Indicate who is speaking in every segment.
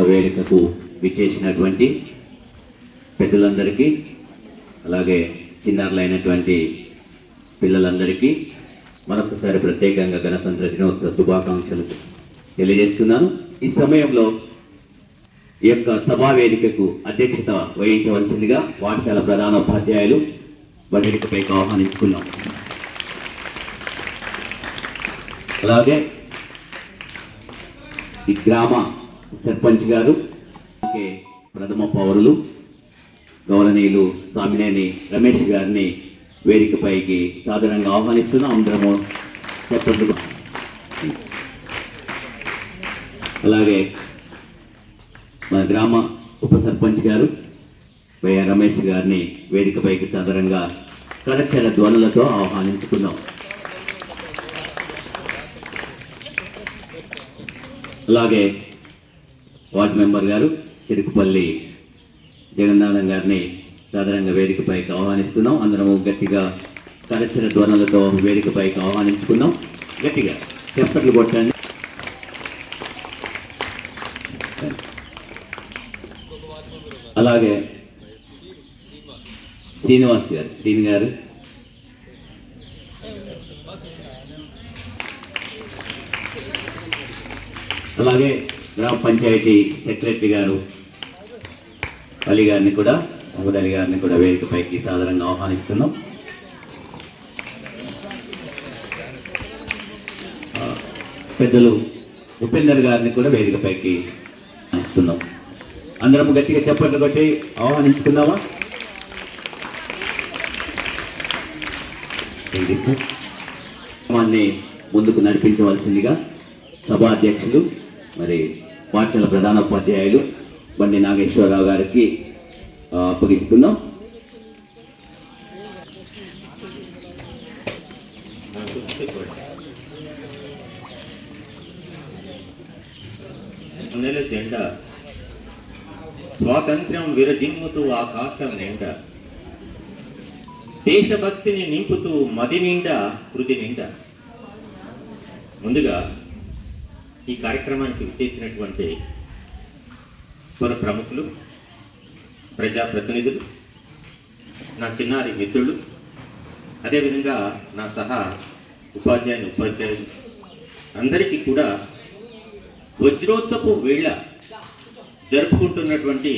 Speaker 1: వేదికకు విచ్చేసినటువంటి పెద్దలందరికీ అలాగే చిన్నారులైనటువంటి పిల్లలందరికీ మరొకసారి ప్రత్యేకంగా గణతంత్ర దినోత్సవ శుభాకాంక్షలు తెలియజేస్తున్నాను. ఈ సమయంలో ఈ యొక్క సభా వేదికకు అధ్యక్షత వహించవలసిందిగా పాఠశాల ప్రధానోపాధ్యాయులు వేదికపైకి ఆహ్వానించుకున్నాం. అలాగే ఈ గ్రామ సర్పంచ్ గారు ప్రథమ పౌరులు గౌరవనీయులు సామినేని రమేష్ గారిని వేదికపైకి సాధారణంగా ఆహ్వానిస్తున్నాం. అందరము చెప్పండి. అలాగే మన గ్రామ ఉప సర్పంచ్ గారు వైఆ రమేష్ గారిని వేదికపైకి సాధారణంగా కరచర ధ్వనులతో ఆహ్వానించుకున్నాం. అలాగే వార్డు మెంబర్ గారు చెరుకుపల్లి జగన్నాథం గారిని సాధారణంగా వేదికపైకి ఆహ్వానిస్తున్నాం. అందరము గట్టిగా కరచర ధ్వనులతో వేదికపైకి ఆహ్వానించుకున్నాం. గట్టిగా చెప్పట్లు కొట్టండి. అలాగే శ్రీనివాస్ గారు శ్రీని గారు, అలాగే గ్రామ పంచాయతీ సెక్రటరీ గారు అలీ గారిని కూడా మహమ్మద్ అలీ గారిని కూడా వేదికపైకి సాధారణంగా ఆహ్వానిస్తున్నాం. పెద్దలు ఉపేందర్ గారిని కూడా వేదికపైకి ఇస్తున్నాం. అందరం గట్టిగా చెప్పట్లు కొట్టి ఆహ్వానించుకుందామా? ముందుకు నడిపించవలసిందిగా సభాధ్యక్షులు మరి పాఠశాల ప్రధానోపాధ్యాయులు బండి నాగేశ్వరరావు గారికి అప్పగిస్తున్నాం.
Speaker 2: జెండా స్వాతంత్ర్యం విరజిమ్ముతూ ఆకాశం నిండా, దేశభక్తిని నింపుతూ మది నిండా హృది నిండా. ముందుగా ఈ కార్యక్రమానికి విచ్చేసినటువంటి పుర ప్రముఖులు, ప్రజాప్రతినిధులు, నా చిన్నారి మిత్రులు, అదేవిధంగా నా సహా ఉపాధ్యాయులు అందరికీ కూడా వజ్రోత్సవ వేళ జరుపుకుంటున్నటువంటి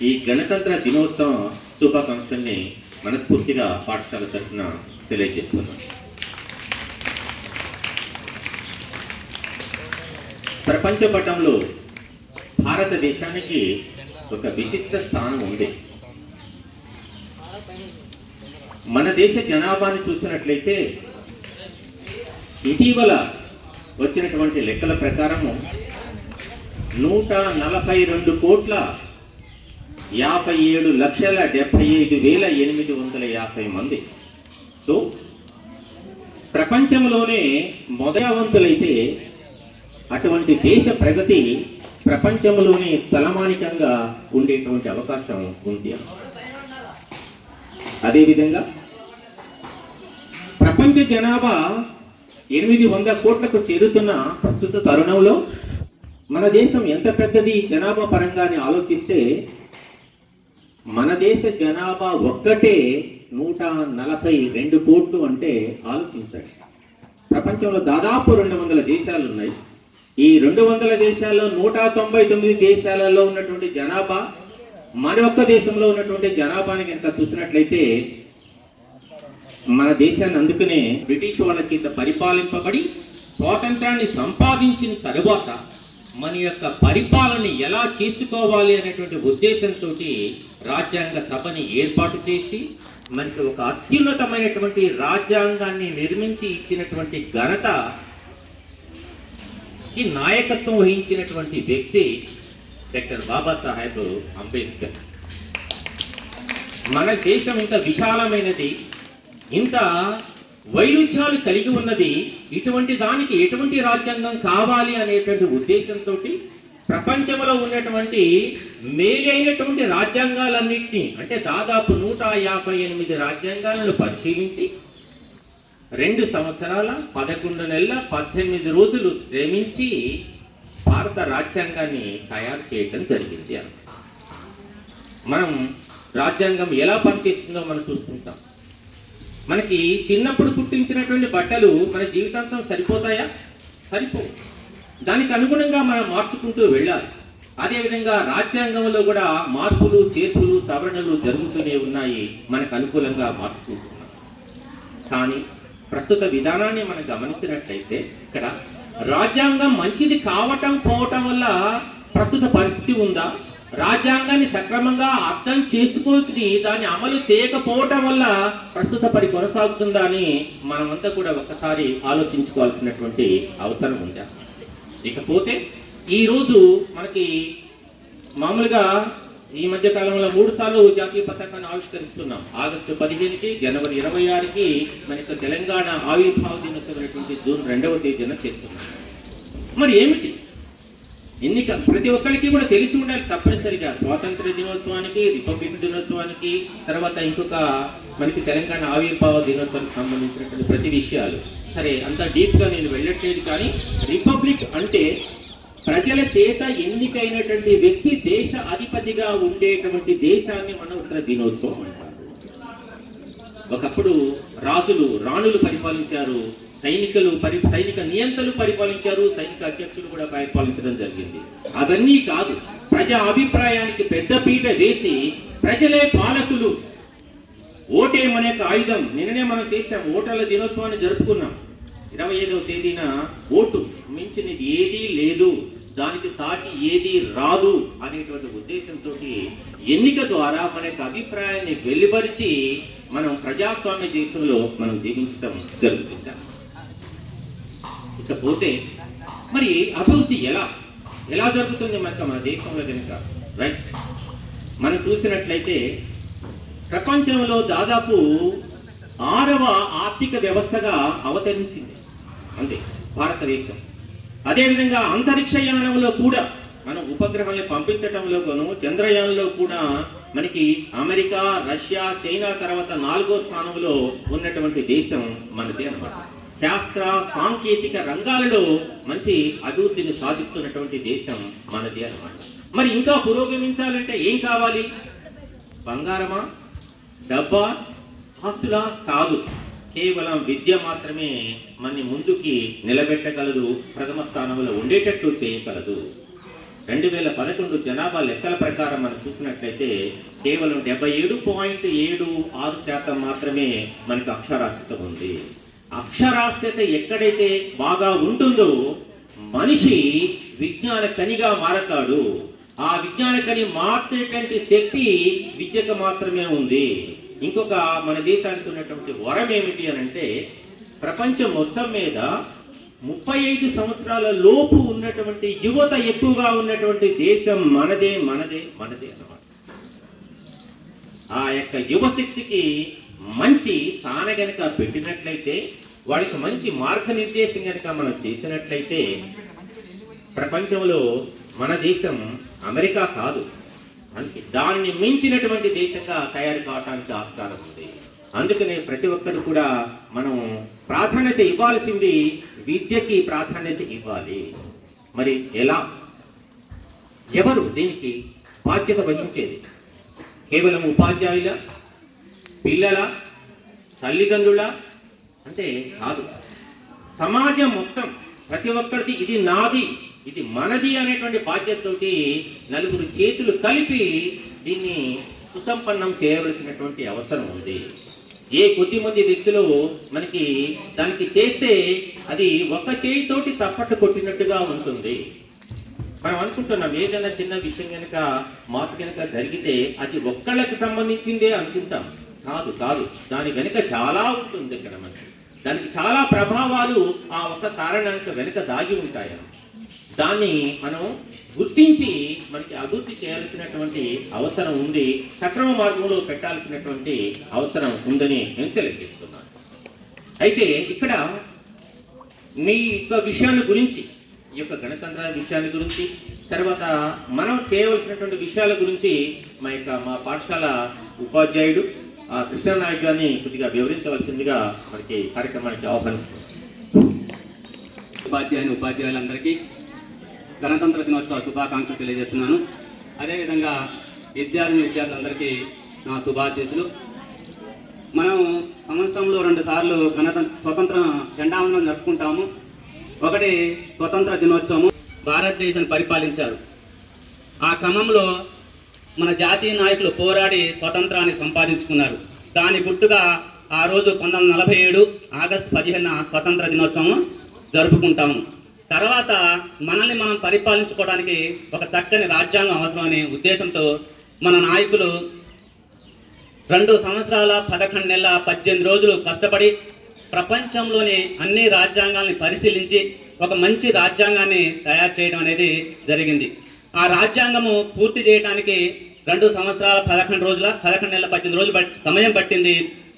Speaker 2: ఈ గణతంత్ర దినోత్సవం శుభాకాంక్షల్ని మనస్ఫూర్తిగా పాఠశాల తరఫున తెలియజేస్తున్నాను. ప్రపంచ పటంలో భారతదేశానికి ఒక విశిష్ట స్థానం ఉంది. మన దేశ జనాభాని చూసినట్లయితే ఇటీవల వచ్చినటువంటి లెక్కల ప్రకారము 147,75,850 మంది. సో ప్రపంచంలోనే మొదలవంతులైతే అటువంటి దేశ ప్రగతి ప్రపంచంలోనే తలమానికంగా ఉండేటువంటి అవకాశం ఉంది. అదేవిధంగా ప్రపంచ జనాభా 800 కోట్లకు చేరుతున్న ప్రస్తుత తరుణంలో మన దేశం ఎంత పెద్దది జనాభా పరంగానే ఆలోచిస్తే మన దేశ జనాభా ఒక్కటే 142 కోట్లు. అంటే ఆలోచించండి, ప్రపంచంలో దాదాపు 200 దేశాలు ఉన్నాయి. ఈ 200 దేశాల్లో 199 దేశాలలో ఉన్నటువంటి జనాభా మన ఒక్క దేశంలో ఉన్నటువంటి జనాభాని కనుక చూసినట్లయితే మన దేశాన్ని అందుకనే బ్రిటిష్ వాళ్ళ చేత పరిపాలింపబడి స్వాతంత్రాన్ని సంపాదించిన తరువాత మన యొక్క పరిపాలన ఎలా చేసుకోవాలి అనేటువంటి ఉద్దేశంతో రాజ్యాంగ సభని ఏర్పాటు చేసి మనకి ఒక అత్యున్నతమైనటువంటి రాజ్యాంగాన్ని నిర్మించి ఇచ్చినటువంటి ఘనత ఈ నాయకత్వం వహించినటువంటి వ్యక్తి డాక్టర్ బాబాసాహెబ్ అంబేద్కర్. మన దేశం ఇంత విశాలమైనది, ఇంత వైరుధ్యాలు కలిగి ఉన్నది. ఇటువంటి దానికి ఎటువంటి రాజ్యాంగం కావాలి అనేటువంటి ఉద్దేశంతో ప్రపంచంలో ఉన్నటువంటి మేలైనటువంటి రాజ్యాంగాలన్నింటినీ, అంటే దాదాపు 158 రాజ్యాంగాలను పరిశీలించి 2 సంవత్సరాల 11 నెలల 18 రోజులు శ్రమించి భారత రాజ్యాంగాన్ని తయారు చేయడం జరిగింది. మనం రాజ్యాంగం ఎలా పనిచేస్తుందో మనం చూస్తుంటాం. మనకి చిన్నప్పుడు పుట్టించినటువంటి బట్టలు మన జీవితాంతం సరిపోతాయా? సరిపోవు. దానికి అనుగుణంగా మనం మార్చుకుంటూ వెళ్ళాలి. అదేవిధంగా రాజ్యాంగంలో కూడా మార్పులు, చేర్పులు, సవరణలు జరుగుతూనే ఉన్నాయి. మనకు అనుకూలంగా మార్చుకుంటున్నాం. కానీ ప్రస్తుత విధానాన్ని మనం గమనించినట్లయితే ఇక్కడ రాజ్యాంగం మంచిది కావటం పోవటం వల్ల ప్రస్తుత పరిస్థితి ఉందా? రాజ్యాంగాన్ని సక్రమంగా అర్థం చేసుకొని దాన్ని అమలు చేయకపోవటం వల్ల ప్రస్తుత పరి కొనసాగుతుందా అని మనమంతా కూడా ఒకసారి ఆలోచించుకోవాల్సినటువంటి అవసరం ఉందా? ఇకపోతే ఈరోజు మనకి మామూలుగా ఈ మధ్య కాలంలో 3 సార్లు జాతీయ పతాకాన్ని ఆవిష్కరిస్తున్నాం. ఆగస్టు 15కి, జనవరి 26కి మనకి తెలంగాణ ఆవిర్భావ దినోత్సవం జూన్ 2వ తేదీన చేస్తున్నాం. మరి ఏమిటి ఎన్నిక? ప్రతి ఒక్కరికి కూడా తెలిసి ఉండాలి తప్పనిసరిగా. స్వాతంత్ర దినోత్సవానికి, రిపబ్లిక్ దినోత్సవానికి, తర్వాత ఇంకొక మనకి తెలంగాణ ఆవిర్భావ దినోత్సవానికి సంబంధించినటువంటి ప్రతి విషయాలు. సరే, అంత డీప్గా నేను వెళ్ళట్లేదు. కానీ రిపబ్లిక్ అంటే ప్రజల చేత ఎన్నికైనటువంటి వ్యక్తి దేశ అధిపతిగా ఉండేటువంటి దేశాన్ని మనం ఇక్కడ దినోత్సవం అంటారు. ఒకప్పుడు రాజులు, రాణులు పరిపాలించారు, సైనిక నియంతలు పరిపాలించారు, సైనిక అధ్యక్షులు కూడా పరిపాలించడం జరిగింది. అవన్నీ కాదు, ప్రజా అభిప్రాయానికి పెద్దపీట వేసి ప్రజలే పాలకులు. ఓటేమనే ఆయుధం. నిన్ననే మనం చేసాం, ఓటర్ల దినోత్సవాన్ని జరుపుకున్నాం. 25వ తేదీన ఓటు మించినది ఏదీ లేదు, దానికి సాటి ఏదీ రాదు అనేటువంటి ఉద్దేశంతో ఎన్నిక ద్వారా మన యొక్క అభిప్రాయాన్ని వెలువరిచి మనం ప్రజాస్వామ్య దేశంలో మనం జీవించడం జరుగుతుంది. ఇకపోతే మరి అభివృద్ధి ఎలా జరుగుతుంది మన దేశంలో కనుక రైట్ మనం చూసినట్లయితే ప్రపంచంలో దాదాపు 6వ ఆర్థిక వ్యవస్థగా అవతరించింది అంతే భారతదేశం. అదేవిధంగా అంతరిక్షయానంలో కూడా మనం ఉపగ్రహాన్ని పంపించడంలోనూ, చంద్రయానంలో కూడా మనకి అమెరికా, రష్యా, చైనా తర్వాత 4వ స్థానంలో ఉన్నటువంటి దేశం మనదే అన్నమాట. శాస్త్ర సాంకేతిక రంగాలలో మంచి అభివృద్ధిని సాధిస్తున్నటువంటి దేశం మనదే అన్నమాట. మరి ఇంకా పురోగమించాలంటే ఏం కావాలి? బంగారమా, డబ్బా, ఆస్తులా? కాదు, కేవలం విద్య మాత్రమే మన ముందుకి నిలబెట్టగలదు, ప్రథమ స్థానంలో ఉండేటట్లు చేయగలదు. 2011 జనాభా లెక్కల ప్రకారం మనం చూసినట్లయితే కేవలం 77.76% మాత్రమే మనకు అక్షరాస్యత ఉంది. అక్షరాస్యత ఎక్కడైతే బాగా ఉంటుందో మనిషి విజ్ఞాన కనిగా మారతాడు. ఆ విజ్ఞాన కని మార్చేటువంటి శక్తి విద్యకు మాత్రమే ఉంది. ఇంకొక మన దేశానికి ఉన్నటువంటి వరం ఏమిటి అని అంటే, ప్రపంచం మొత్తం మీద 35 సంవత్సరాల లోపు ఉన్నటువంటి యువత ఎక్కువగా ఉన్నటువంటి దేశం మనదే అన్నమాట. ఆ యొక్క యువశక్తికి మంచి సాన గనక పెట్టినట్లయితే, వాడికి మంచి మార్గనిర్దేశం కనుక మనం చేసినట్లయితే ప్రపంచంలో మన దేశం అమెరికా కాదు, దాన్ని మించినటువంటి దేశంగా తయారు కావడానికి ఆస్కారం ఉంది. అందుకనే ప్రతి ఒక్కరు కూడా మనం ప్రాధాన్యత ఇవ్వాల్సింది విద్యకి ప్రాధాన్యత ఇవ్వాలి. మరి ఎలా? ఎవరు దీనికి బాధ్యత వహించేది? కేవలం ఉపాధ్యాయుల, పిల్లల, తల్లిదండ్రుల అంటే కాదు. సమాజం మొత్తం ప్రతి ఒక్కరిది ఇది నాది, ఇది మనది అనేటువంటి బాధ్యతతోటి నలుగురు చేతులు కలిపి దీన్ని సుసంపన్నం చేయవలసినటువంటి అవసరం ఉంది. ఏ కొద్దిమంది వ్యక్తులు మనకి దానికి చేస్తే అది ఒక చేయితోటి తప్పట్టు కొట్టినట్టుగా ఉంటుంది. మనం అనుకుంటున్నాం ఏదైనా చిన్న విషయం కనుక మార్పు కనుక జరిగితే అది ఒక్కళ్ళకి సంబంధించిందే అనుకుంటాం. కాదు, దాని వెనుక చాలా ఉంటుంది. ఇక్కడ మనకి దానికి చాలా ప్రభావాలు ఆ ఒక్క కారణానికి వెనుక దాగి ఉంటాయి. దాన్ని మనం గుర్తించి మనకి అభివృద్ధి చేయాల్సినటువంటి అవసరం ఉంది, సక్రమ మార్గంలో పెట్టాల్సినటువంటి అవసరం ఉందని నేను తెలియజేస్తున్నాను. అయితే ఇక్కడ మీ యొక్క విషయాల గురించి, ఈ యొక్క గణతంత్ర విషయాల గురించి, తర్వాత మనం చేయవలసినటువంటి విషయాల గురించి మా పాఠశాల ఉపాధ్యాయుడు కృష్ణనాయక్ గారిని కొద్దిగా వివరించవలసిందిగా మనకి కార్యక్రమానికి ఆహ్వానిస్తున్నాం.
Speaker 3: ఉపాధ్యాయులందరికీ గణతంత్ర దినోత్సవ శుభాకాంక్షలు తెలియజేస్తున్నాను. అదేవిధంగా విద్యార్థులందరికీ నా శుభాశీస్సులు. మనం సంవత్సరంలో 2 సార్లు స్వతంత్ర జెండావందనం జరుపుకుంటాము. ఒకటి స్వతంత్ర దినోత్సవము, భారతదేశాన్ని పరిపాలించారు. ఆ క్రమంలో మన జాతీయ నాయకులు పోరాడి స్వతంత్రాన్ని సంపాదించుకున్నారు. దాని గుర్తుగా ఆ రోజు 1947 ఆగస్టు 15న స్వతంత్ర దినోత్సవం జరుపుకుంటాము. తర్వాత మనల్ని మనం పరిపాలించుకోవడానికి ఒక చక్కని రాజ్యాంగం అవసరమనే ఉద్దేశంతో మన నాయకులు 2 సంవత్సరాల 11 నెలల 18 రోజులు కష్టపడి ప్రపంచంలోని అన్ని రాజ్యాంగాల్ని పరిశీలించి ఒక మంచి రాజ్యాంగాన్ని తయారు చేయడం అనేది జరిగింది. ఆ రాజ్యాంగము పూర్తి చేయడానికి 2 సంవత్సరాల 11 నెలల 18 రోజులు సమయం పట్టింది.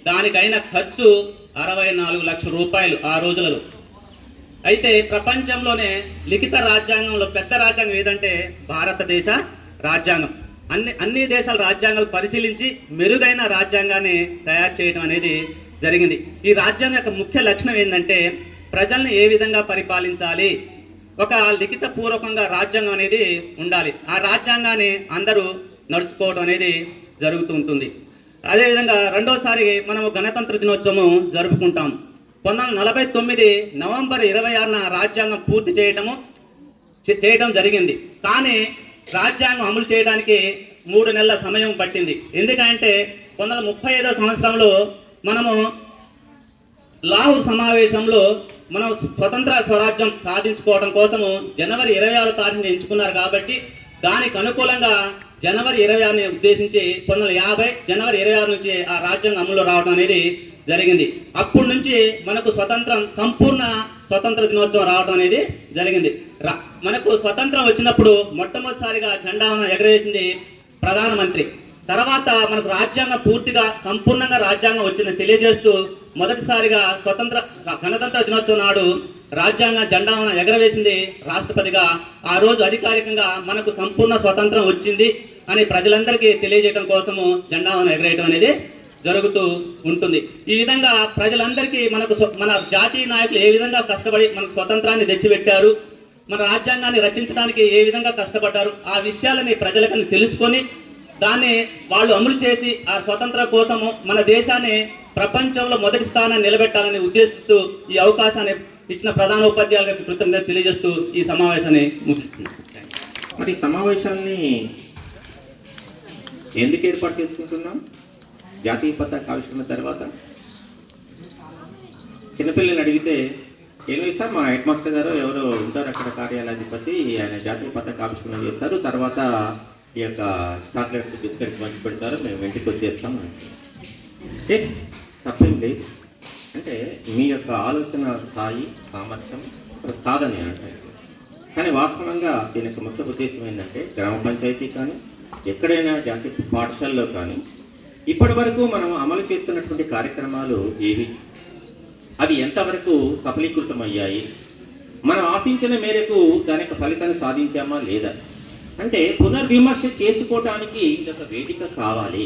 Speaker 3: దానికైన ఖర్చు 64 లక్షల రూపాయలు ఆ రోజులలో. అయితే ప్రపంచంలోనే లిఖిత రాజ్యాంగంలో పెద్ద రాజ్యాంగం ఏదంటే భారతదేశ రాజ్యాంగం. అన్ని దేశాల రాజ్యాంగాలు పరిశీలించి మెరుగైన రాజ్యాంగాన్ని తయారు చేయడం అనేది జరిగింది. ఈ రాజ్యాంగం యొక్క ముఖ్య లక్షణం ఏంటంటే ప్రజల్ని ఏ విధంగా పరిపాలించాలి, ఒక లిఖిత పూర్వకంగా రాజ్యాంగం అనేది ఉండాలి. ఆ రాజ్యాంగాన్ని అందరూ నడుచుకోవడం అనేది జరుగుతూ ఉంటుంది. అదేవిధంగా రెండోసారి మనము గణతంత్ర దినోత్సవం జరుపుకుంటాం. 1949 నవంబర్ 26న రాజ్యాంగం పూర్తి చేయడం జరిగింది. కానీ రాజ్యాంగం అమలు చేయడానికి 3 నెలల సమయం పట్టింది. ఎందుకంటే 1935వ సంవత్సరంలో మనము లాహోర్ సమావేశంలో మనం స్వతంత్ర స్వరాజ్యం సాధించుకోవడం కోసము జనవరి 26వ తారీఖుని ఎంచుకున్నారు. కాబట్టి దానికి అనుకూలంగా జనవరి 26ని ఉద్దేశించి 1950 జనవరి 26 నుంచి ఆ రాజ్యాంగం అమలు రావడం అనేది జరిగింది. అప్పటి నుంచి మనకు సంపూర్ణ స్వతంత్ర దినోత్సవం రావడం అనేది జరిగింది. మనకు స్వతంత్రం వచ్చినప్పుడు మొట్టమొదటిసారిగా జెండాను ఎగరవేసింది ప్రధానమంత్రి. తర్వాత మనకు రాజ్యాంగం పూర్తిగా సంపూర్ణంగా రాజ్యాంగం వచ్చిందని తెలియజేస్తూ మొదటిసారిగా గణతంత్ర దినోత్సవం నాడు రాజ్యాంగ జెండాను ఎగరవేసింది రాష్ట్రపతిగా. ఆ రోజు అధికారికంగా మనకు సంపూర్ణ స్వతంత్రం వచ్చింది అని ప్రజలందరికీ తెలియజేయడం కోసము జెండాను ఎగరేయడం అనేది జరుగుతూ ఉంటుంది. ఈ విధంగా ప్రజలందరికీ మన జాతీయ నాయకులు ఏ విధంగా కష్టపడి మనకు స్వతంత్రాన్ని తెచ్చిపెట్టారు, మన రాజ్యాంగాన్ని రచించడానికి ఏ విధంగా కష్టపడ్డారు, ఆ విషయాలని ప్రజలకు తెలుసుకొని దాన్ని వాళ్ళు అమలు చేసి ఆ స్వతంత్రం కోసము మన దేశాన్ని ప్రపంచంలో మొదటి స్థానాన్ని నిలబెట్టాలని ఉద్దేశిస్తూ ఈ అవకాశాన్ని ఇచ్చిన ప్రధాన ఉపాధ్యాయులకు కృతజ్ఞత తెలియజేస్తూ ఈ సమావేశాన్ని ముగిస్తుంది.
Speaker 2: మరి సమావేశాన్ని ఎందుకు ఏర్పాటు చేసుకుంటున్నాం? జాతీయ పతాక ఆవిష్కరణ తర్వాత చిన్నపిల్లల్ని అడిగితే ఏమి సార్, మా హెడ్ మాస్టర్ గారు ఎవరో ఉంటారు అక్కడ కార్యాలయాధిపతి, ఆయన జాతీయ పతాక ఆవిష్కరణ చేస్తారు, తర్వాత ఈ యొక్క చాక్లెట్స్ బిస్కెట్స్ మంచి పెడతారు, మేము ఇంటికి వచ్చేస్తాం. ఎస్, తప్పేం లేదు. అంటే మీ యొక్క ఆలోచన స్థాయి సామర్థ్యం కాదని అంటారు. కానీ వాస్తవంగా దీని యొక్క ముఖ్య ఉద్దేశం ఏంటంటే గ్రామ పంచాయతీ కానీ ఎక్కడైనా జాతీయ పాఠశాలలో కానీ ఇప్పటి వరకు మనం అమలు చేస్తున్నటువంటి కార్యక్రమాలు ఏవి, అవి ఎంతవరకు సఫలీకృతమయ్యాయి, మనం ఆశించిన మేరకు దాని యొక్క ఫలితాన్ని సాధించామా లేదా అంటే పునర్విమర్శ చేసుకోవటానికి ఇదొక వేదిక కావాలి.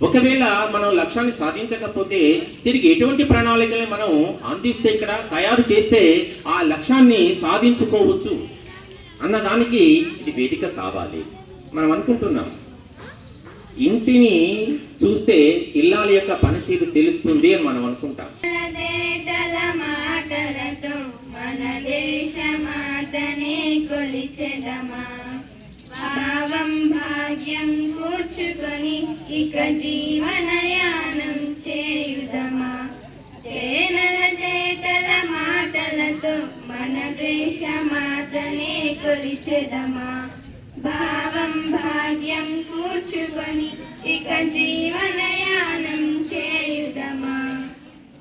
Speaker 2: ఒకవేళ మనం లక్ష్యాన్ని సాధించకపోతే తిరిగి ఎటువంటి ప్రణాళికలు మనం అందిస్తే ఇక్కడ తయారు చేస్తే ఆ లక్ష్యాన్ని సాధించుకోవచ్చు అన్నదానికి ఇది వేదిక కావాలి. మనం అనుకుంటున్నాం ఇంటిని చూస్తే ఇల్లాల యొక్క పనితీరు తెలుస్తుంది అని మనం అనుకుంటాం.
Speaker 4: భావం భాగ్యం కూర్చుకొని ఇక జీవనయానం చేయుదమా, తేనెల తేటల మాటలతో మన దేశమాతనే కొలిచెదమా. భావం భాగ్యం కూర్చుకొని ఇక జీవనయానం చేయుదమా.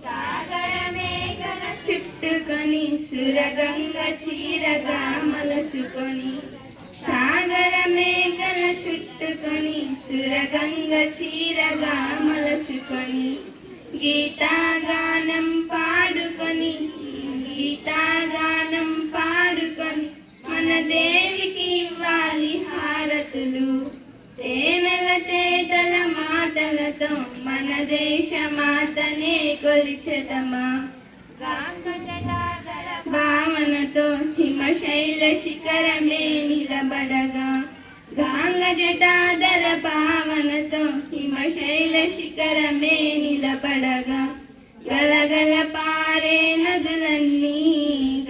Speaker 4: సాగర మేఘల చుట్టుకొని సురగంగ చీరగా మలచుకొని, సాగర మేఘల చుట్టుకొని సురగంగ చీరగా మలచుకొని, గీతాగానం పాడుకొని మన దేవికి ఇవ్వాలి హారతులు. తేనెల తేటల మాటలతో మన దేశమాతనే కొలిచెదమా. భావనతో హిమ హిమశైల శిఖరమే నిలబడగా గాంగ జటాధర పావనతో హిమశైల శిఖరమే నిలబడగా గలగల పారే నదులన్నీ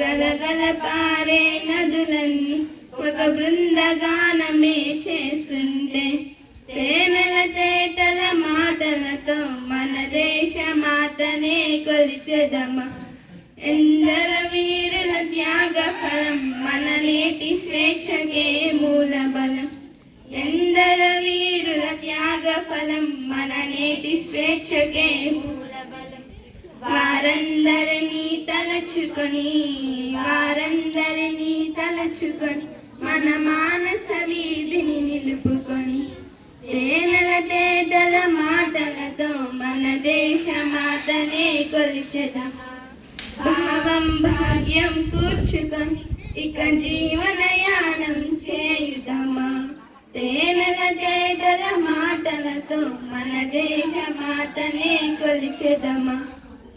Speaker 4: గలగల పారే నదులన్నీ ఒక బృందగానమే చేస్తుంటే తేనెల తేటల మాటలతో మన దేశ మాతనే కొలిచెదమా ఎందర వీరుల త్యాగ ఫలం మన నేటి స్వేచ్ఛకే మూల బలం ఎందర వీరుల త్యాగ ఫలం మన నేటి స్వేచ్ఛకే మూల బలం వారందరినీ తలచుకొని మన మానస వీధిని నిలుపుకొని తేనెల తేటల మాటలతో మన దేశ మాతనే కొలిచెదమా భావం భాగ్యం కూర్చుకొని ఇక జీవనయానం చేయుదమా తేనెల తేటల మాటలతో మన దేశ మాతనే కొలిచెదమా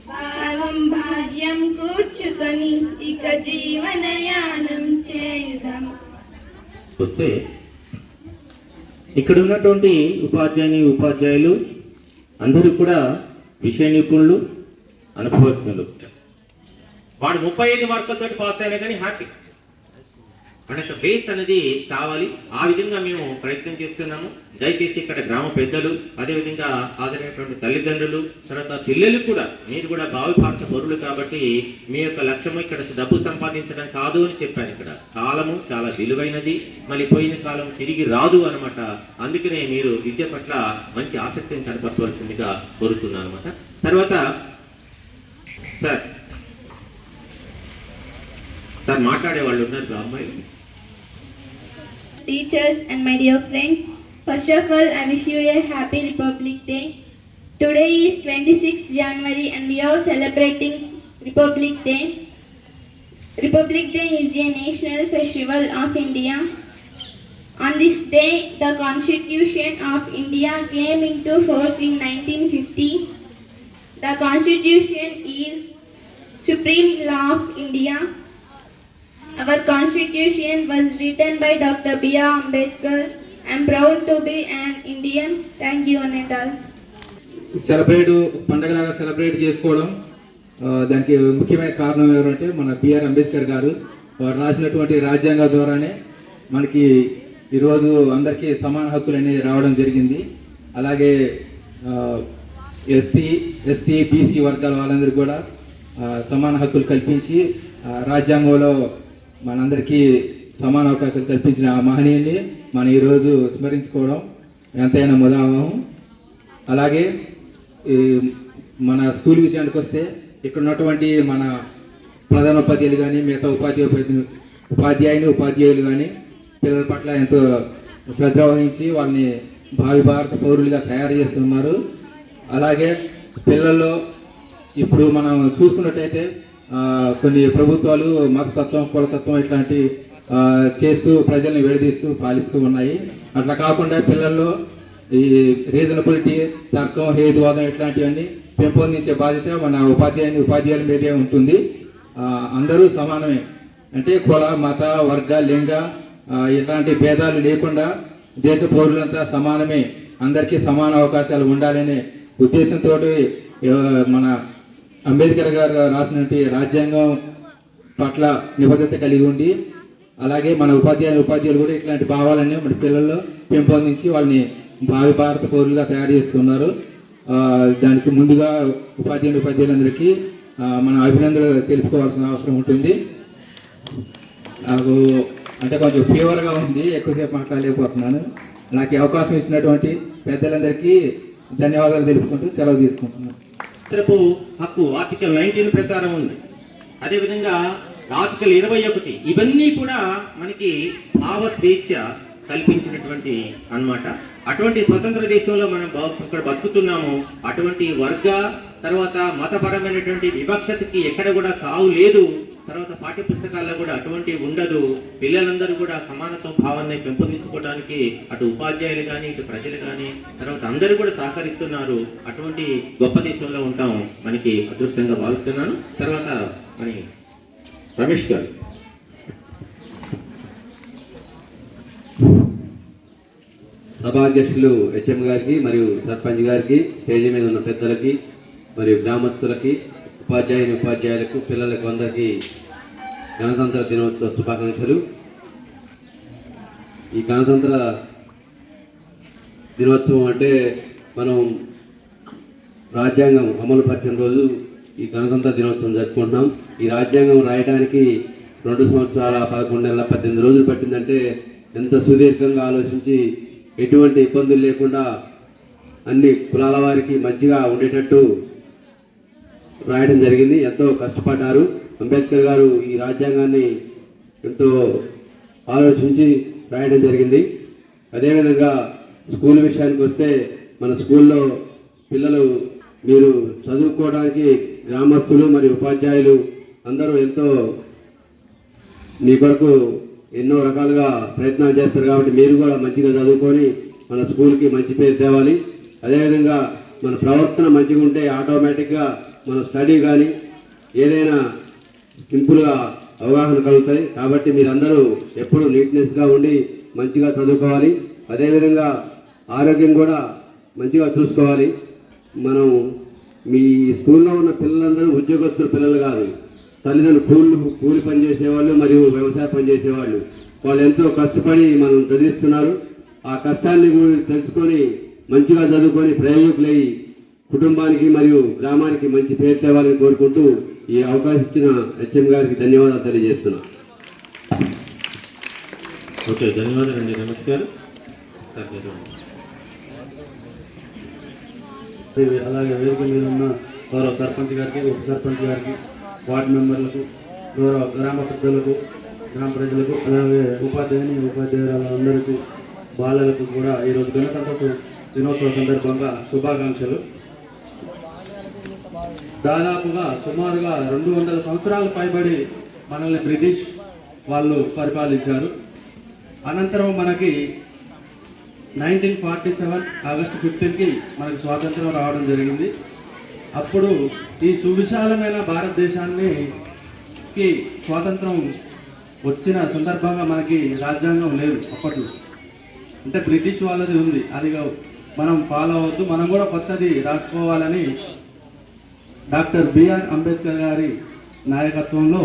Speaker 4: భావం భాగ్యం కూర్చుకొని ఇక జీవనయానం చేయుదమా.
Speaker 2: వస్తే ఇక్కడ ఉన్నటువంటి ఉపాధ్యాయులు అందరూ కూడా విషయ నిపుణులు, అనుభవజ్ఞులు. వాడు 35 మార్కులతో పాస్ అయినా కానీ హ్యాపీ. మనకు బేస్ అనేది కావాలి. ఆ విధంగా మేము ప్రయత్నం చేస్తున్నాము. దయచేసి ఇక్కడ గ్రామ పెద్దలు, అదేవిధంగా హాజరైనటువంటి తల్లిదండ్రులు, తర్వాత పిల్లలు కూడా, మీరు కూడా భావి భారత పౌరులు కాబట్టి మీ యొక్క లక్ష్యము ఇక్కడ డబ్బు సంపాదించడం కాదు అని చెప్పాను. ఇక్కడ కాలము చాలా విలువైనది, మళ్ళీ పోయిన కాలం తిరిగి రాదు అనమాట. అందుకనే మీరు విద్య పట్ల మంచి ఆసక్తిని కనపరచవలసిందిగా కోరుతున్నాను అనమాట. తర్వాత సార్ మాట్లాడే వాళ్ళు ఉన్నారు అమ్మాయి.
Speaker 4: Teachers and my dear friends, first of all, I wish you a happy Republic Day. Today is 26th January and we are celebrating Republic Day. Republic Day is a national festival of India. On this day, the Constitution of India came into force in 1950. The Constitution is supreme law of India. Our Constitution was written by Dr. B.R. Ambedkar. I am proud to be an Indian. Thank you, Anandal.
Speaker 5: పండగలాగా celebrate చేసుకోవడం దానికి ముఖ్యమైన కారణం ఎవరంటే మన BR Ambedkar గారు. వారు రాసినటువంటి రాజ్యాంగం ద్వారానే మనకి ఈరోజు అందరికీ సమాన హక్కులు అనేవి రావడం జరిగింది. అలాగే ఎస్సీ, ఎస్టీ, బీసీ వర్గాల వాళ్ళందరికీ కూడా సమాన హక్కులు కల్పించి రాజ్యాంగంలో మనందరికీ సమాన అవకాశాలు కల్పించిన ఆ మహనీయుని మనం ఈరోజు స్మరించుకోవడం ఎంతైనా ముదావహం. అలాగే మన స్కూల్ విషయానికి వస్తే ఇక్కడ ఉన్నటువంటి మన ప్రధాన ఉపాధ్యాయులు కానీ మిగతా ఉపాధ్యాయులు కానీ పిల్లల పట్ల ఎంతో శ్రద్ధ వహించి వాళ్ళని భావి భారత పౌరులుగా తయారు చేస్తున్నారు. అలాగే పిల్లల్లో ఇప్పుడు మనం చూసుకున్నట్టయితే కొన్ని ప్రభుత్వాలు మతతత్వం, కులతత్వం ఇట్లాంటి చేస్తూ ప్రజల్ని విడదీస్తూ పాలిస్తూ ఉన్నాయి. అట్లా కాకుండా పిల్లల్లో ఈ రీజనబిలిటీ, తర్కం, హేతువాదం ఇట్లాంటివన్నీ పెంపొందించే బాధ్యత మన ఉపాధ్యాయుల మీదే ఉంటుంది. అందరూ సమానమే, అంటే కుల, మత, వర్గ, లింగ ఇట్లాంటి భేదాలు లేకుండా దేశ పౌరులంతా సమానమే, అందరికీ సమాన అవకాశాలు ఉండాలనే ఉద్దేశంతో మన అంబేద్కర్ గారు రాసినటువంటి రాజ్యాంగం పట్ల నిబద్ధత కలిగి ఉండి, అలాగే మన ఉపాధ్యాయులు కూడా ఇట్లాంటి భావాలన్నీ మన పిల్లల్లో పెంపొందించి వాళ్ళని భావి భారత పౌరులుగా తయారు చేస్తున్నారు. దానికి ముందుగా ఉపాధ్యాయులందరికీ మన అభినందనలు తెలుపుకోవాల్సిన అవసరం ఉంటుంది. నాకు అంటే కొంచెం ఫీవర్గా ఉంది, ఎక్కువసేపు మాట్లాడలేకపోతున్నాను. నాకు ఈ అవకాశం ఇచ్చినటువంటి పెద్దలందరికీ ధన్యవాదాలు తెలుపుకుంటూ సెలవు తీసుకుంటున్నాను.
Speaker 2: హక్కు ఆర్టికల్ 19 ప్రకారం ఉంది. అదేవిధంగా ఆర్టికల్ 21, ఇవన్నీ కూడా మనకి భావ స్వేచ్ఛ కల్పించినటువంటి అన్నమాట. అటువంటి స్వతంత్ర దేశంలో మనం ఇక్కడ బతుకుతున్నాము. అటువంటి వర్గ తర్వాత మతపరమైనటువంటి వివక్షతకి ఎక్కడ కూడా తావు లేదు. తర్వాత పాఠ్య పుస్తకాల్లో కూడా అటువంటి ఉండదు. పిల్లలందరూ కూడా సమానత్వ భావాన్ని పెంపొందించుకోవడానికి అటు ఉపాధ్యాయులు కానీ ఇటు ప్రజలు కానీ తర్వాత అందరూ కూడా సహకరిస్తున్నారు. అటువంటి గొప్ప దేశంలో ఉంటాం, మనకి అదృష్టంగా భావిస్తున్నాను. తర్వాత మన రమేష్ గారు
Speaker 6: సభాధ్యక్షులు హెచ్ఎం గారికి మరియు సర్పంచ్ గారికి, స్టేజ్ మీద ఉన్న పెద్దలకి మరియు గ్రామస్తులకి, ఉపాధ్యాయులకు, పిల్లలకు అందరికీ గణతంత్ర దినోత్సవ శుభాకాంక్షలు. ఈ గణతంత్ర దినోత్సవం అంటే మనం రాజ్యాంగం అమలు పరిచిన రోజు ఈ గణతంత్ర దినోత్సవం జరుపుకుంటున్నాం. ఈ రాజ్యాంగం రాయడానికి 2 సంవత్సరాల 11 నెలల 18 రోజులు పట్టిందంటే ఎంత సుదీర్ఘంగా ఆలోచించి ఎటువంటి ఇబ్బందులు లేకుండా అన్ని కులాల వారికి మంచిగా ఉండేటట్టు రాయడం జరిగింది. ఎంతో కష్టపడ్డారు. అంబేద్కర్ గారు ఈ రాజ్యాంగాన్ని ఎంతో ఆలోచించి రాయడం జరిగింది. అదేవిధంగా స్కూల్ విషయానికి వస్తే మన స్కూల్లో పిల్లలు మీరు చదువుకోవడానికి గ్రామస్తులు మరియు ఉపాధ్యాయులు అందరూ ఎంతో మీ కొరకు ఎన్నో రకాలుగా ప్రయత్నాలు చేస్తారు. కాబట్టి మీరు కూడా మంచిగా చదువుకొని మన స్కూల్కి మంచి పేరు తేవాలి. అదేవిధంగా మన ప్రవర్తన మంచిగా ఉంటే ఆటోమేటిక్గా మన స్టడీ కానీ ఏదైనా సింపుల్గా అవగాహన కలుగుతాయి. కాబట్టి మీరందరూ ఎప్పుడూ నీట్నెస్గా ఉండి మంచిగా చదువుకోవాలి. అదేవిధంగా ఆరోగ్యం కూడా మంచిగా చూసుకోవాలి. మనం మీ స్కూల్లో ఉన్న పిల్లలందరూ ఉద్యోగస్తుల పిల్లలు కాదు, తల్లిదండ్రులు కూలి పని చేసేవాళ్ళు మరియు వ్యవసాయ పని చేసేవాళ్ళు. వాళ్ళు ఎంతో కష్టపడి మనం చదివిస్తున్నారు. ఆ కష్టాన్ని తెలుసుకొని మంచిగా చదువుకొని ప్రయోజకులై కుటుంబానికి మరియు గ్రామానికి మంచి పేరు తేవాలని కోరుకుంటూ ఈ అవకాశం ఇచ్చిన హెచ్ఎం గారికి ధన్యవాదాలు తెలియజేస్తున్నాను.
Speaker 2: ఓకే, ధన్యవాదాలండి. నమస్కారం.
Speaker 7: అలాగే వేదిక మీద ఉన్న గౌరవ సర్పంచ్ గారికి, ఉప సర్పంచ్ గారికి, వార్డు మెంబర్లకు, గౌరవ గ్రామ పెద్దలకు, గ్రామ ప్రజలకు, అలాగే ఉపాధ్యాయులందరికీ, బాలలకు కూడా ఈరోజు గణతంత్ర దినోత్సవ సందర్భంగా శుభాకాంక్షలు. దాదాపుగా సుమారుగా 200 సంవత్సరాలు పైబడి మనల్ని బ్రిటిష్ వాళ్ళు పరిపాలించారు. అనంతరం మనకి 1947 ఆగస్టు 15కి మనకు స్వాతంత్రం రావడం జరిగింది. అప్పుడు ఈ సువిశాలమైన భారతదేశానికి స్వాతంత్రం వచ్చిన సందర్భంగా మనకి రాజ్యాంగం లేదు. అప్పట్లో అంటే బ్రిటిష్ వాళ్ళది ఉంది, అది మనం ఫాలో అవద్దు, మనం కూడా కొత్తది రాసుకోవాలని డాక్టర్ బిఆర్ అంబేద్కర్ గారి నాయకత్వంలో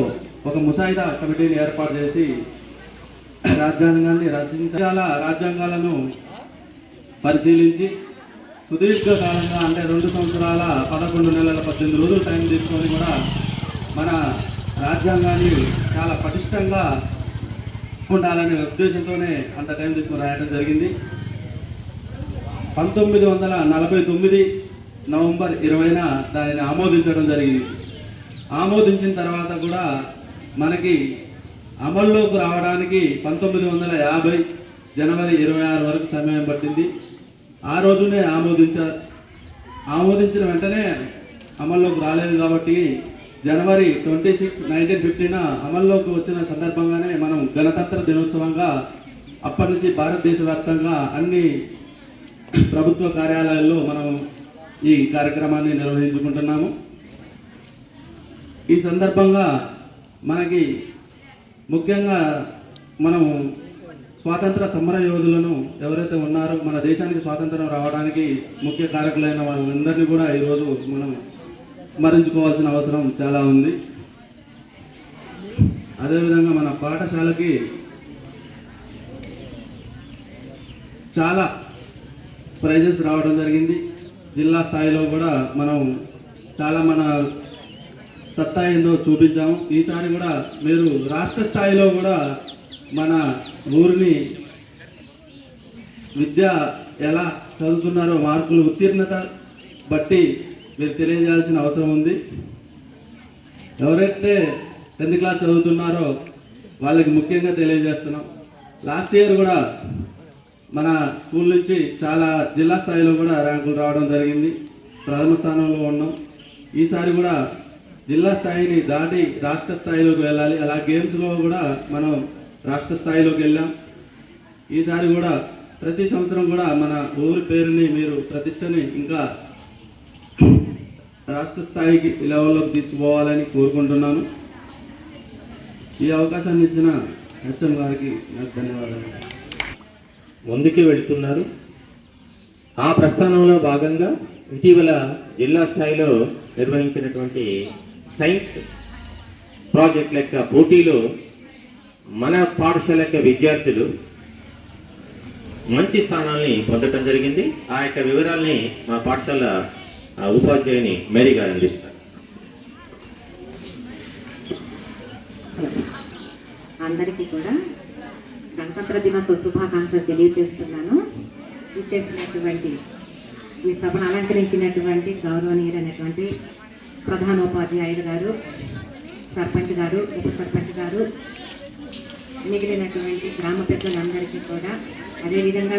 Speaker 7: ఒక ముసాయిదా కమిటీని ఏర్పాటు చేసి రాజ్యాంగాన్ని రచించాల రాజ్యాంగాలను పరిశీలించి సుదీర్ఘకాలంగా అంటే 2 సంవత్సరాల 11 నెలల 18 రోజులు టైం తీసుకొని కూడా మన రాజ్యాంగాన్ని చాలా పటిష్టంగా ఉండాలనే ఉద్దేశంతోనే అంత టైం తీసుకొని రాయడం జరిగింది. 1949 నవంబర్ 20న దానిని ఆమోదించడం జరిగింది. ఆమోదించిన తర్వాత కూడా మనకి అమల్లోకి రావడానికి 1950 జనవరి 26 వరకు సమయం పట్టింది. ఆ రోజునే ఆమోదించిన వెంటనే అమల్లోకి రాలేదు. కాబట్టి జనవరి 26, 1950న అమల్లోకి వచ్చిన సందర్భంగానే మనం గణతంత్ర దినోత్సవంగా అప్పటి నుంచి భారతదేశ వ్యాప్తంగా అన్ని ప్రభుత్వ కార్యాలయాల్లో మనం ఈ కార్యక్రమాన్ని నిర్వహించుకుంటున్నాము. ఈ సందర్భంగా మనకి ముఖ్యంగా మనం స్వాతంత్ర సమర యోధులను ఎవరైతే ఉన్నారో మన దేశానికి స్వాతంత్రం రావడానికి ముఖ్య కారకులైన వాళ్ళందరినీ కూడా ఈరోజు మనం స్మరించుకోవాల్సిన అవసరం చాలా ఉంది. అదేవిధంగా మన పాఠశాలకి చాలా ప్రైజెస్ రావడం జరిగింది. జిల్లా స్థాయిలో కూడా మనం చాలా మన సత్తా ఏందో చూపించాము. ఈసారి కూడా మీరు రాష్ట్ర స్థాయిలో కూడా మన ఊరిని విద్య ఎలా చదువుతున్నారో మార్కులు ఉత్తీర్ణత బట్టి మీరు తెలియజేయాల్సిన అవసరం ఉంది. ఎవరైతే 10th క్లాస్ చదువుతున్నారో వాళ్ళకి ముఖ్యంగా తెలియజేస్తున్నాం. లాస్ట్ ఇయర్ కూడా మన స్కూల్ నుంచి చాలా జిల్లా స్థాయిలో కూడా ర్యాంకులు రావడం జరిగింది. ప్రథమ స్థానంలో ఉన్నాం. ఈసారి కూడా జిల్లా స్థాయిని దాటి రాష్ట్ర స్థాయిలోకి వెళ్ళాలి. అలా గేమ్స్లో కూడా మనం రాష్ట్ర స్థాయిలోకి వెళ్ళాం. ఈసారి కూడా ప్రతి సంవత్సరం కూడా మన ఊరి పేరుని మీరు ప్రతిష్టని ఇంకా రాష్ట్ర స్థాయికి లెవెల్లోకి తీసుకుపోవాలని కోరుకుంటున్నాను. ఈ అవకాశాన్ని ఇచ్చిన హెచ్ఎం గారికి నాకు ధన్యవాదాలు.
Speaker 2: ముందుకే వెళుతున్నారు. ఆ ప్రస్థానంలో భాగంగా ఇటీవల జిల్లా స్థాయిలో నిర్వహించినటువంటి సైన్స్ ప్రాజెక్ట్ లెక్క పోటీలో మన పాఠశాల యొక్క విద్యార్థులు మంచి స్థానాల్ని పొందడం జరిగింది. ఆ యొక్క వివరాల్ని మా పాఠశాల ఉపాధ్యాయుని మేరీ గారు అందిస్తారు.
Speaker 8: అందరికీ కూడా గణతంత్ర దినోత్సవ శుభాకాంక్షలు తెలియజేస్తున్నాను. ఇచ్చేసినటువంటి ఈ సభను అలంకరించినటువంటి గౌరవనీయులైనటువంటి ప్రధానోపాధ్యాయులు గారు, సర్పంచ్ గారు, ఉప సర్పంచ్ గారు, మిగిలినటువంటి గ్రామ పెద్దలందరికీ కూడా, అదేవిధంగా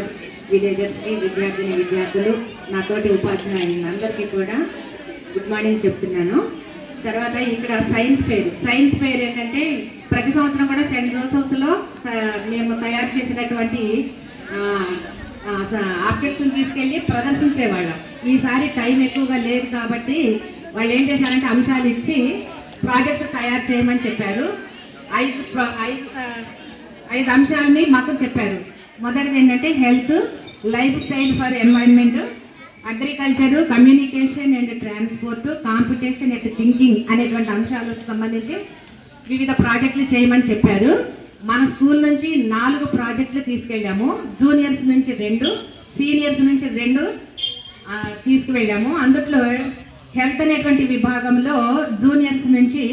Speaker 8: విలేజెస్కి విద్యార్థులు, నాతోటి ఉపాధ్యాయులందరికీ కూడా గుడ్ మార్నింగ్ చెప్తున్నాను. తర్వాత ఇక్కడ సైన్స్ ఫెయిర్ ఏంటంటే ప్రతి సంవత్సరం కూడా సెయింట్ జోసెఫ్స్లో మేము తయారు చేసినటువంటి ఆబ్జెక్ట్స్ని తీసుకెళ్ళి ప్రదర్శించేవాళ్ళం. ఈసారి టైం ఎక్కువగా లేదు కాబట్టి వాళ్ళు ఏం చేశారంటే అంశాలు ఇచ్చి ప్రాజెక్ట్స్ తయారు చేయమని చెప్పారు. ఐదు అంశాలని మాకు చెప్పారు. మొదటిది ఏంటంటే health, life style for environment, agriculture, communication and transport, competition and thinking అనేటువంటి అంశాలకు సంబంధించి వివిధ ప్రాజెక్టులు చేయమని చెప్పారు. మన స్కూల్ నుంచి 4 ప్రాజెక్టులు తీసుకెళ్ళాము. జూనియర్స్ నుంచి 2, సీనియర్స్ నుంచి 2 తీసుకువెళ్ళాము. అందులో హెల్త్ అనేటువంటి విభాగంలో జూనియర్స్ నుంచి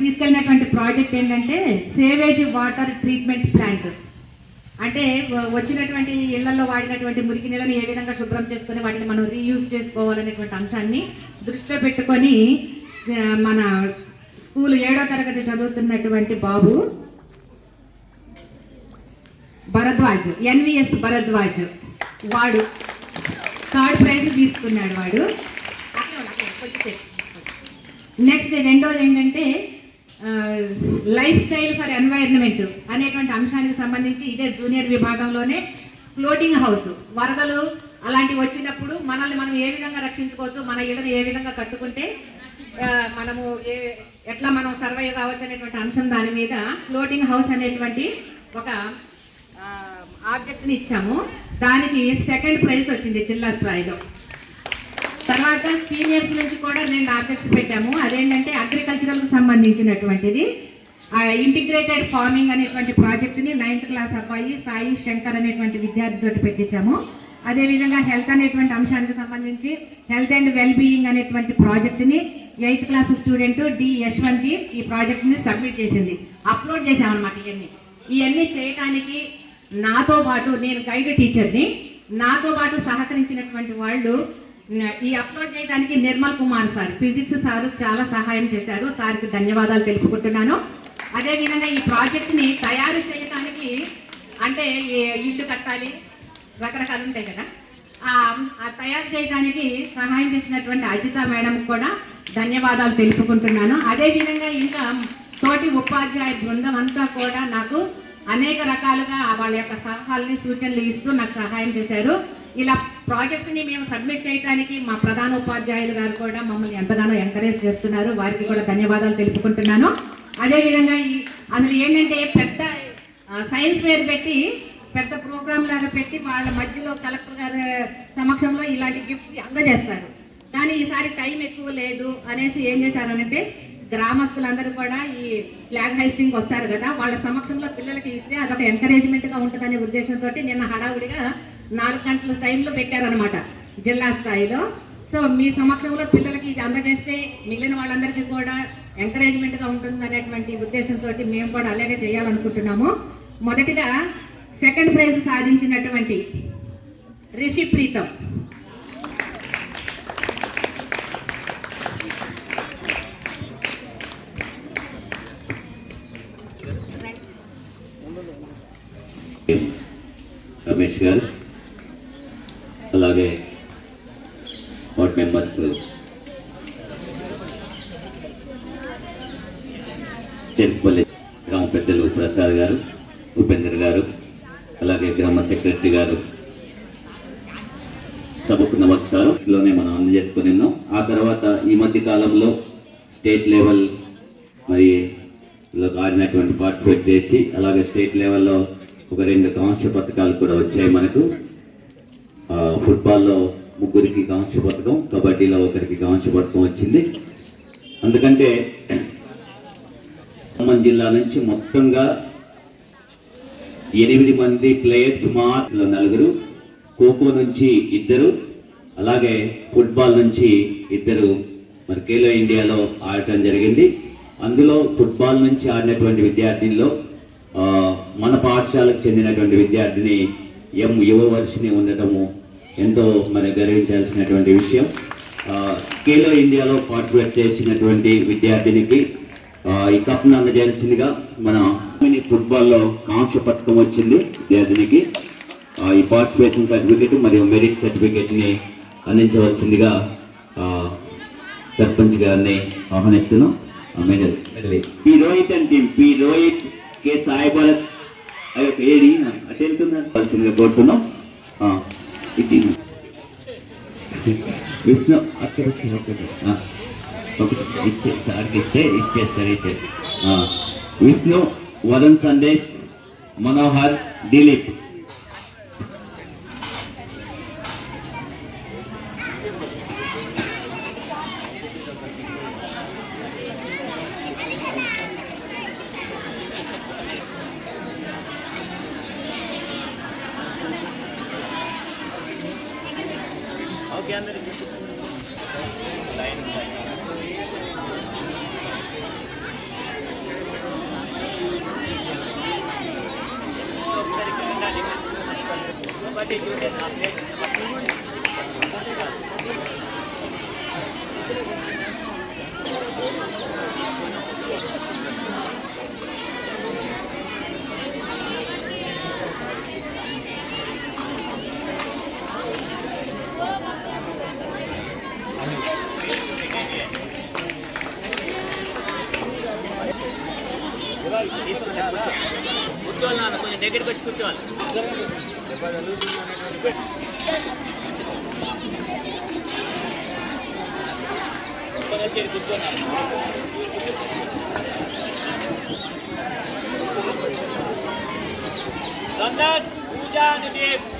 Speaker 8: తీసుకెళ్ళినటువంటి ప్రాజెక్ట్ ఏంటంటే సేవేజ్ వాటర్ ట్రీట్మెంట్ ప్లాంట్. అంటే వచ్చినటువంటి ఇళ్లలో వాడినటువంటి మురికి నీళ్ళని ఏ విధంగా శుభ్రం చేసుకొని వాటిని మనం రీయూజ్ చేసుకోవాలనేటువంటి అంశాన్ని దృష్టిలో పెట్టుకొని మన స్కూల్ 7వ తరగతి చదువుతున్నటువంటి బాబు భరద్వాజ్, NVS భరద్వాజ్, వాడు 3rd ప్రైజ్ తీసుకున్నాడు వాడు. నెక్స్ట్ రెండోది ఏంటంటే లైఫ్ స్టైల్ ఫర్ ఎన్వైరన్మెంట్ అనేటువంటి అంశానికి సంబంధించి ఇదే జూనియర్ విభాగంలోనే ఫ్లోటింగ్ హౌస్, వరదలు అలాంటివి వచ్చినప్పుడు మనల్ని మనం ఏ విధంగా రక్షించుకోవచ్చు, మన ఇళ్ళని ఏ విధంగా కట్టుకుంటే మనము ఎట్లా మనం సర్వైవ్ కావచ్చు అనేటువంటి అంశం దాని మీద ఫ్లోటింగ్ హౌస్ అనేటువంటి ఒక ఆబ్జెక్ట్ని ఇచ్చాము. దానికి 2nd ప్రైజ్ వచ్చింది జిల్లా స్థాయిలో. తర్వాత సీనియర్స్ నుంచి కూడా 2 ఆబ్జెక్ట్స్ పెట్టాము. అదేంటంటే అగ్రికల్చరల్కి సంబంధించినటువంటిది ఇంటిగ్రేటెడ్ ఫార్మింగ్ అనేటువంటి ప్రాజెక్టుని 9th క్లాస్ అబ్బాయి సాయి శంకర్ అనేటువంటి విద్యార్థితో పెట్టించాము. అదేవిధంగా హెల్త్ అనేటువంటి అంశానికి సంబంధించి హెల్త్ అండ్ వెల్ బీయింగ్ అనేటువంటి ప్రాజెక్టుని 8th class student D Yashwanthi ఈ ప్రాజెక్ట్ని సబ్మిట్ చేసింది. అప్లోడ్ చేసామన్నమాట. ఇవన్నీ చేయడానికి నాతో పాటు, నేను గైడ్ టీచర్ని, నాతో పాటు సహకరించినటువంటి వాళ్ళు ఈ అప్లోడ్ చేయడానికి Nirmal Kumar sir, physics sir చాలా సహాయం చేశారు. సార్కి ధన్యవాదాలు తెలుపుకుంటున్నాను. అదేవిధంగా ఈ ప్రాజెక్ట్ని తయారు చేయడానికి అంటే ఇల్లు కట్టాలి, రకరకాలు ఉంటాయి కదా, ఆ తయారు చేయడానికి సహాయం చేసినటువంటి అజిత మేడం కూడా ధన్యవాదాలు తెలుపుకుంటున్నాను. అదేవిధంగా ఇంకా తోటి ఉపాధ్యాయ బృందం అంతా కూడా నాకు అనేక రకాలుగా వాళ్ళ యొక్క సలహాలని సూచనలు ఇస్తూ నాకు సహాయం చేశారు. ఇలా ప్రాజెక్ట్స్ని మేము సబ్మిట్ చేయడానికి మా ప్రధాన ఉపాధ్యాయులు గారు కూడా మమ్మల్ని ఎంతగానో ఎంకరేజ్ చేస్తున్నారు. వారికి కూడా ధన్యవాదాలు తెలుపుకుంటున్నాను. అదేవిధంగా అందులో ఏంటంటే పెద్ద సైన్స్ ఫేర్ పెట్టి పెద్ద ప్రోగ్రామ్ లాగా పెట్టి వాళ్ళ మధ్యలో కలెక్టర్ గారి సమక్షంలో ఇలాంటి గిఫ్ట్స్ అందజేస్తారు. కానీ ఈసారి టైం ఎక్కువ లేదు అనేసి ఏం చేశారనంటే గ్రామస్తులందరూ కూడా ఈ ఫ్లాగ్ హైస్టింగ్ వస్తారు కదా, వాళ్ళ సమక్షంలో పిల్లలకి ఇస్తే అదొక ఎంకరేజ్మెంట్గా ఉంటుందనే ఉద్దేశంతో నిన్న హడావుడిగా 4 గంటల టైంలో పెట్టారనమాట జిల్లా స్థాయిలో. సో మీ సమక్షంలో పిల్లలకి ఇది అందజేస్తే మిగిలిన వాళ్ళందరికీ కూడా ఎంకరేజ్మెంట్గా ఉంటుంది అనేటువంటి ఉద్దేశంతో మేము కూడా అలాగే చేయాలనుకుంటున్నాము. మొదటిగా 2nd ప్రైజ్ సాధించినటువంటి రిషి ప్రీతం,
Speaker 1: రమేష్ గారు, అలాగే వార్డ్ మెంబర్స్ చెరుకుపల్లి గ్రామ పెద్దలు ప్రసాద్ గారు, ఉపేందర్ గారు, అలాగే గ్రామ సెక్రటరీ గారు, సభకు నమస్కారంలోనే మనం అందజేసుకుని ఉన్నాం. ఆ తర్వాత ఈ మధ్య కాలంలో స్టేట్ లెవెల్ మరి ఆడినటువంటి పార్టిసిపేట్ చేసి అలాగే స్టేట్ లెవెల్లో ఒక 2 కాంస్య పథకాలు కూడా వచ్చాయి మనకు. ఫుట్బాల్లో ముగ్గురికి కాంస్య పథకం, కబడ్డీలో ఒకరికి కాంస్య పథకం వచ్చింది. అందుకంటే ఖమ్మం జిల్లా నుంచి మొత్తంగా 8 మంది ప్లేయర్స్, మాత్రం 4, ఖోఖో నుంచి 2, అలాగే ఫుట్బాల్ నుంచి 2 మరి ఖేలో ఇండియాలో ఆడటం జరిగింది. అందులో ఫుట్బాల్ నుంచి ఆడినటువంటి విద్యార్థినిలో మన పాఠశాలకు చెందినటువంటి విద్యార్థిని యువవర్షిని ఉండటము ఎంతో మరి గర్వించాల్సినటువంటి విషయం. ఖేలో ఇండియాలో పార్టిసిపేట్ చేసినటువంటి విద్యార్థినికి ఈ కప్ను అందజేయాల్సిందిగా మన ఫుట్బాల్లో కాంస్య పథకం వచ్చింది విద్యార్థినికి. ఈ పార్టిసిపేషన్ సర్టిఫికేట్ మరియు మెరిట్ సర్టిఫికేట్ని అందించవలసిందిగా సర్పంచ్ గారిని ఆహ్వానిస్తున్నాం. P Rohit and team, P Rohit, K Sai Bharat AD అటు వెళ్తున్నా కోరుతున్నాం. ఇది విష్ణు అక్కడ ఇచ్చేస్తారు. విష్ణు, వరుణ్, సందేశ్, మనోహర్, దిలీప్.
Speaker 2: కూర్చోవాలి, కొంచెం దగ్గరికి వచ్చి కూర్చోవాలి. కూర్చోన్నారు.